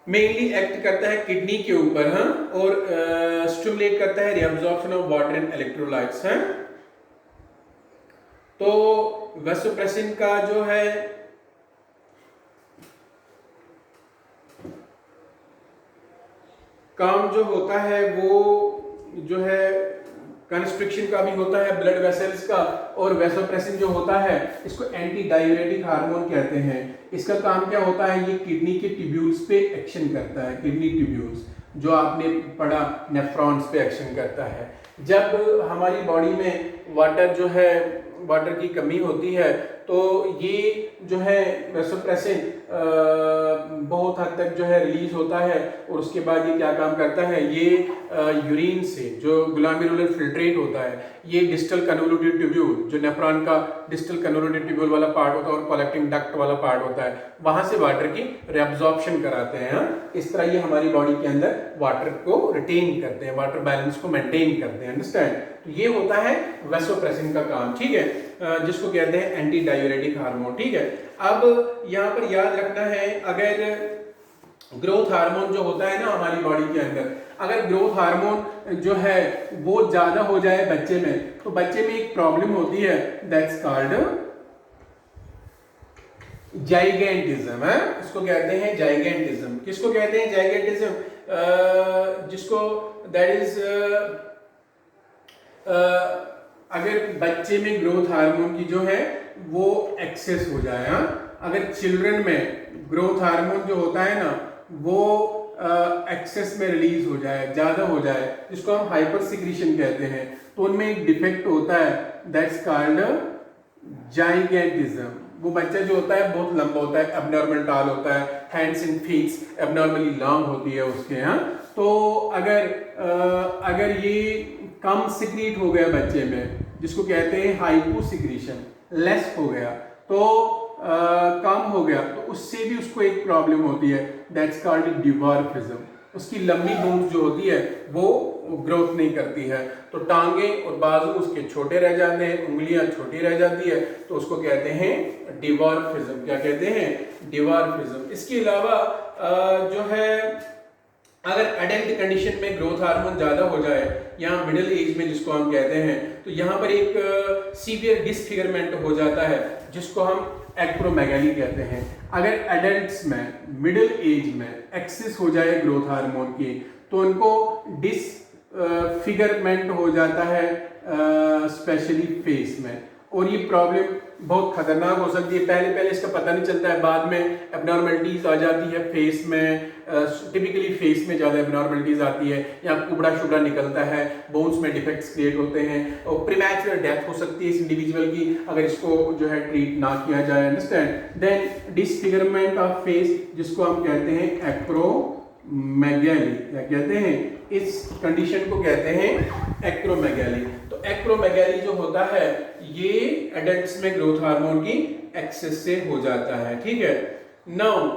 मेनली एक्ट करता है किडनी के ऊपर, हाँ, और स्टिमुलेट करता है रिअब्जॉर्प्शन ऑफ वाटर एंड इलेक्ट्रोलाइट्स। हाँ? तो वैसोप्रेसिन का जो है काम जो होता है वो जो है कंस्ट्रिक्शन का भी होता है ब्लड वेसल्स का, और वैसोप्रेसिन जो होता है इसको एंटी डाययूरेटिक हार्मोन कहते हैं। इसका काम क्या होता है? ये किडनी के ट्यूब्यूल्स पे एक्शन करता है, किडनी ट्यूब्यूल्स जो आपने पढ़ा नेफ्रॉन्स पे एक्शन करता है। जब हमारी बॉडी में वाटर की कमी होती है, तो ये जो है वैसोप्रेसिन बहुत हद तक जो है रिलीज होता है और उसके बाद ये क्या काम करता है, ये यूरिन से जो ग्लोमेरुलर फिल्ट्रेट होता है, ये डिस्टल कन्वोल्यूटेड ट्यूब्यूल जो नेफ्रॉन का डिस्टल कन्वोल्यूटेड ट्यूब्यूल वाला पार्ट होता है और कलेक्टिंग डक्ट वाला पार्ट होता है, वहां से वाटर की रिअब्जॉर्प्शन कराते हैं। इस तरह ये हमारी बॉडी के अंदर वाटर को रिटेन करते हैं, वाटर बैलेंस को मेंटेन करते हैं। अंडरस्टैंड? तो ये होता है वैसोप्रेसिन का काम, ठीक है, जिसको कहते हैं एंटी डायूरेटिक हार्मोन। ठीक है, अब यहाँ पर याद रखना है, अगर ग्रोथ हार्मोन जो होता है ना हमारी बॉडी के अंदर, अगर ग्रोथ हार्मोन जो है वो ज्यादा हो जाए बच्चे में, तो बच्चे में एक प्रॉब्लम होती है, दैट्स कॉल्ड जाइगेंटिज्म। है, इसको कहते हैं जाइगेंटिज्म। किसको कहते हैं जाइगेंटिज्म? जिसको दैट इज अगर बच्चे में ग्रोथ हार्मोन की जो है वो एक्सेस हो जाए। अगर चिल्ड्रन में ग्रोथ हार्मोन जो होता है ना वो एक्सेस में रिलीज हो जाए, ज्यादा हो जाए, जिसको हम हाइपर सिक्रीशन कहते हैं, तो उनमें एक डिफेक्ट होता है, दैट्स कॉल्ड जाइगेंटिज्म। वो बच्चा जो होता है बहुत लंबा होता है, एबनॉर्मल टाल होता है, hands and feet abnormally long होती है उसके। तो अगर ये कम सिक्रीट हो गया बच्चे में, जिसको कहते हैं हाइपो सिक्रीशन, लेस हो गया, तो कम हो गया, तो उससे भी उसको एक प्रॉब्लम होती है, दैट्स कॉल्ड डिवार्फिज्म। उसकी लंबी बोन्स जो होती है वो ग्रोथ नहीं करती है, तो टांगे और बाजू उसके छोटे रह जाते हैं, उंगलियां छोटी रह जाती है, तो उसको कहते हैं डिवार्फिज्म। क्या कहते हैं? डिवार्फिज्म। इसके अलावा जो है अगर एडल्ट कंडीशन में ग्रोथ हार्मोन ज्यादा हो जाए, यहाँ मिडिल एज में जिसको हम कहते हैं, तो यहाँ पर एक सीवियर डिसफिगरमेंट हो जाता है, जिसको हम एक्रोमेगाली कहते हैं। अगर एडल्ट्स में मिडिल एज में एक्सेस हो जाए ग्रोथ हार्मोन की, तो उनको डिसफिगरमेंट हो जाता है, स्पेशली फेस में, और ये प्रॉब्लम बहुत खतरनाक हो सकती है। पहले इसका पता नहीं चलता है, बाद में एबनॉर्मलिटीज आ जाती है फेस में, टिपिकली फेस में ज़्यादा एबनॉर्मलिटीज आती है, या कुबड़ा शुबड़ा निकलता है, बोन्स में डिफेक्ट्स क्रिएट होते हैं, और प्रीमैच्योर डेथ हो सकती है इस इंडिविजुअल की अगर इसको जो है ट्रीट ना किया जाए। Understand? Then disfigurement of face, जिसको हम कहते हैं एक्रोमेगाली। क्या कहते हैं? इस कंडीशन को कहते हैं एक्रोमेगाली। तो एक्रोमेगाली जो होता है ये एडल्ट्स में ग्रोथ हार्मोन की एक्सेस से हो जाता है। ठीक है, नाउ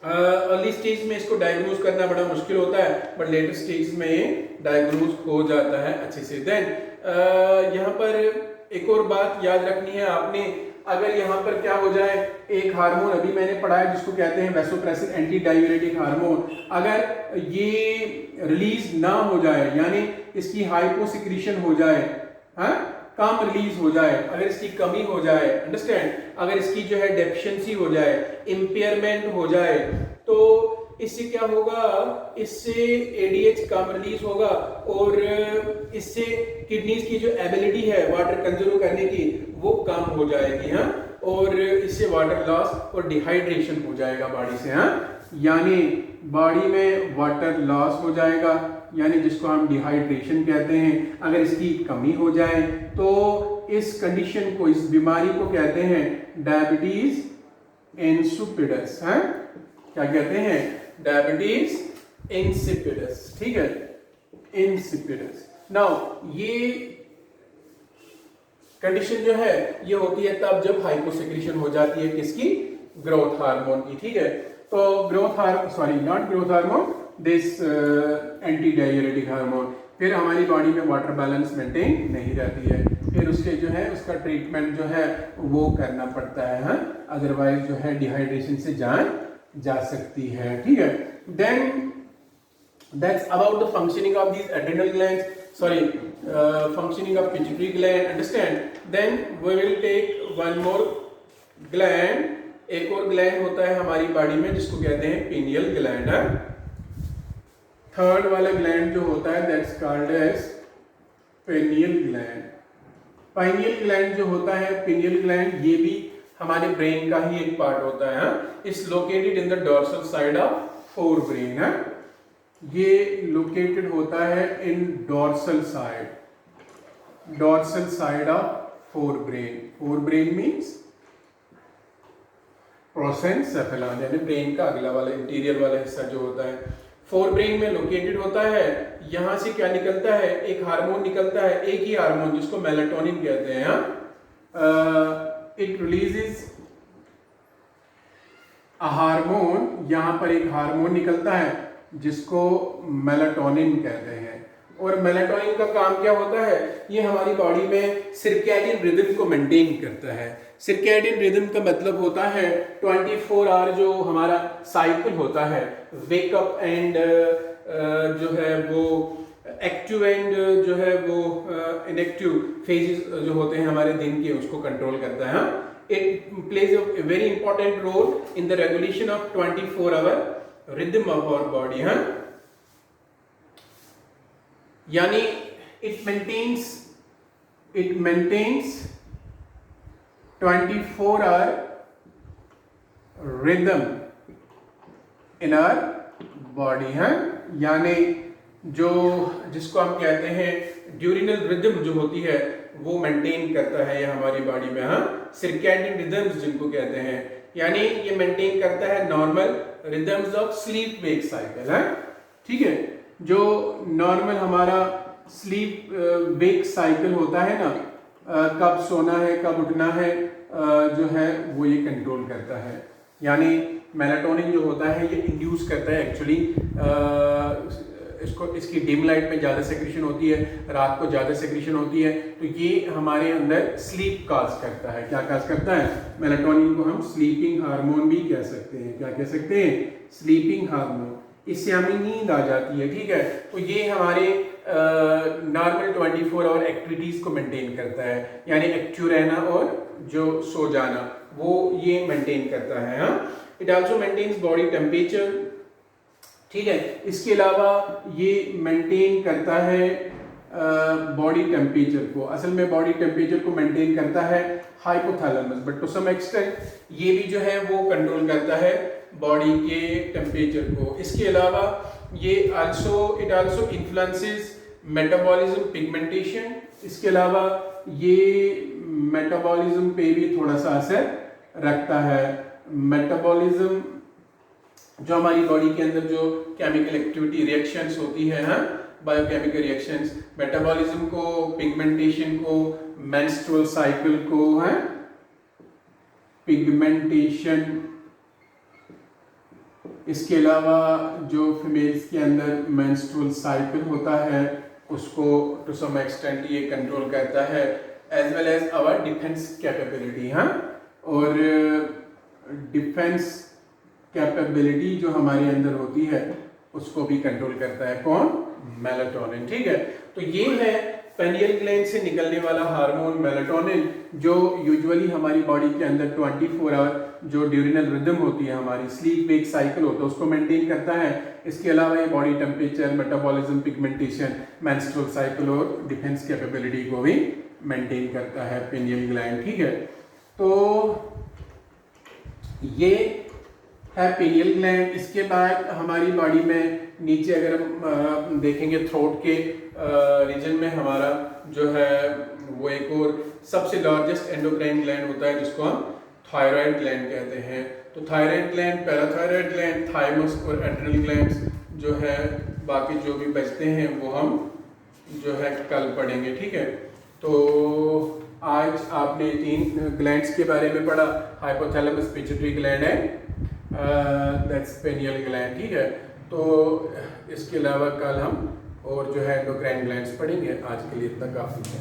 अर्ली स्टेज में इसको डायग्नोज करना बड़ा मुश्किल होता है, बट लेटर स्टेज में ये डायग्नोज हो जाता है अच्छे से। देन यहाँ पर एक और बात याद रखनी है आपने, अगर यहाँ पर क्या हो जाए, एक हार्मोन अभी मैंने पढ़ा है जिसको कहते हैं वैसोप्रेसिन एंटी डायूरेटिक हार्मोन, अगर ये रिलीज ना हो जाए, यानी इसकी हाइपोसिक्रीशन हो जाए, कम रिलीज हो जाए, अगर इसकी कमी हो जाए, अंडरस्टैंड, अगर इसकी जो है डेफिशिएंसी हो जाए, इंपेयरमेंट हो जाए, तो इससे क्या होगा, इससे एडीएच कम रिलीज होगा, और इससे किडनीज की जो एबिलिटी है वाटर कंज्यूम करने की वो कम हो जाएगी। और इससे वाटर लॉस और डिहाइड्रेशन हो जाएगा बॉडी से। यानी बॉडी में वाटर लॉस हो जाएगा, यानी जिसको हम डिहाइड्रेशन कहते हैं। अगर इसकी कमी हो जाए तो इस कंडीशन को, इस बीमारी को कहते हैं डायबिटीज इंसिपिडस। क्या कहते हैं? Diabetes insipidus. ठीक है, इंसिपिडस। नाउ ये कंडीशन जो है ये होती है तब जब हाइपोसेक्रीशन हो जाती है किसकी? ग्रोथ हार्मोन की। ठीक है, तो growth hormone, sorry not growth hormone, this anti diuretic hormone, फिर हमारी बॉडी में वाटर बैलेंस मेंटेन नहीं रहती है, फिर उसके जो है उसका ट्रीटमेंट जो है वो करना पड़ता है, अदरवाइज जो है डिहाइड्रेशन से जान जा सकती है। ठीक है, then that's about the functioning of these adrenal glands, functioning of pituitary gland, understand? Then we will take one more gland, एक और ग्लैंड होता है हमारी बॉडी में जिसको कहते हैं पिनियल ग्लैंड। थर्ड वाला ग्लैंड जो होता है that's called as pineal gland. Pineal gland जो होता है, पिनियल ग्लैंड, ये भी हमारे ब्रेन का ही एक पार्ट होता है। It's located in the dorsal side of forebrain. ये लोकेटेड होता है in dorsal side of forebrain means prosencephalon, यानी ब्रेन का अगला वाला इंटीरियर वाला हिस्सा जो होता है फोरब्रेन में लोकेटेड होता है। यहां से क्या निकलता है, एक हार्मोन निकलता है, एक ही हार्मोन जिसको मेलाटोनिन कहते हैं। इट रिलीजेस अ हार्मोन, यहां पर एक हार्मोन निकलता है जिसको मेलाटोनिन कहते हैं। और मेलाटोनिन का काम क्या होता है, ये हमारी बॉडी में सर्कैडियन रिदम को मेंटेन करता है। सर्कैडियन रिदम का मतलब होता है 24 आवर जो हमारा साइकिल होता है, वेकअप एंड जो है वो एक्टिव एंड जो है वो इनएक्टिव फेजेस जो होते हैं हमारे दिन के, उसको कंट्रोल करता है। It plays a very important role in the regulation of 24 hour rhythm of our body. यानी it maintains 24 hour rhythm in our body है। यानी जो जिसको हम कहते हैं ड्यूरिनल रिदम जो होती है वो मेंटेन करता है ये हमारी बॉडी में। सर्कैडियन रिदम्स जिनको कहते हैं, यानी ये मेंटेन करता है normal rhythms of sleep wake cycle है। ठीक है, जो नॉर्मल हमारा स्लीप वेक साइकिल होता है ना, कब सोना है कब उठना है, जो है वो ये कंट्रोल करता है। यानी मेलाटोनिन जो होता है ये इंड्यूस करता है एक्चुअली, इसकी डिम लाइट में ज़्यादा सेक्रेशन होती है, रात को ज़्यादा सेक्रेशन होती है, तो ये हमारे अंदर स्लीप काज करता है। क्या काज करता है, मेलाटोनिन को हम स्लीपिंग हार्मोन भी कह सकते हैं। क्या कह सकते हैं, स्लीपिंग हार्मोन। इससे हमें नींद आ जाती है। ठीक है, तो ये हमारे नॉर्मल 24 आवर एक्टिविटीज़ को मेंटेन करता है, यानी एक्टिव रहना और जो सो जाना वो ये मेंटेन करता है। It also maintains body temperature. ठीक है, इसके अलावा ये मेंटेन करता है बॉडी टेम्परेचर को। असल में बॉडी टेम्परेचर को मेंटेन करता है hypothalamus, but to some extent ये भी जो है वो कंट्रोल करता है बॉडी के टेम्परेचर को। इसके अलावा ये it also influences metabolism, pigmentation. इसके अलावा ये मेटाबॉलिज्म पे भी थोड़ा सा असर रखता है। मेटाबॉलिज्म जो हमारी बॉडी के अंदर जो केमिकल एक्टिविटी रिएक्शंस होती है, बायोकेमिकल रिएक्शंस, मेटाबॉलिज्म को, पिगमेंटेशन को, मेंस्ट्रुअल साइकिल को है, पिगमेंटेशन। इसके अलावा जो फीमेल्स के अंदर मेंस्ट्रुअल साइकिल होता है उसको टू सम एक्सटेंट ये कंट्रोल करता है, as well as our defence capability. और डिफेंस कैपेबिलिटी जो हमारे अंदर होती है उसको भी कंट्रोल करता है कौन, मेलाटोनिन। ठीक है, तो ये है पेनियल ग्लैंड से निकलने वाला हार्मोन मेलाटोनिन, जो यूजुअली हमारी बॉडी के अंदर 24 आवर जो ड्यूरिनल रिदम होती है, हमारी स्लीप वेक साइकिल होता है, उसको मेंटेन करता है। इसके अलावा ये body temperature, metabolism, pigmentation, menstrual cycle और डिफेंस कैपेबिलिटी को भी मेंटेन करता है पेनियल ग्लैंड। ठीक है, तो ये है पेनियल ग्लैंड। इसके बाद हमारी बॉडी में नीचे अगर हम देखेंगे थ्रोट के रीजन में हमारा जो है वो एक और सबसे लार्जेस्ट एंडोक्राइन ग्लैंड होता है जिसको हम थायराइड ग्लैंड कहते हैं। तो thyroid gland, parathyroid gland, thymus और एड्रिनल ग्लैंड्स जो है, बाकी जो भी बचते हैं वो हम जो है कल पढ़ेंगे। ठीक है, तो आज आपने 3 ग्लैंड्स के बारे में पढ़ा, हाइपोथैलेमस, पिट्यूटरी ग्लैंड है, दैट्स पेनियल ग्लैंड। ठीक है, तो इसके अलावा कल हम और जो है एंडोक्राइन ग्लैंड्स पढ़ेंगे। आज के लिए इतना काफ़ी है।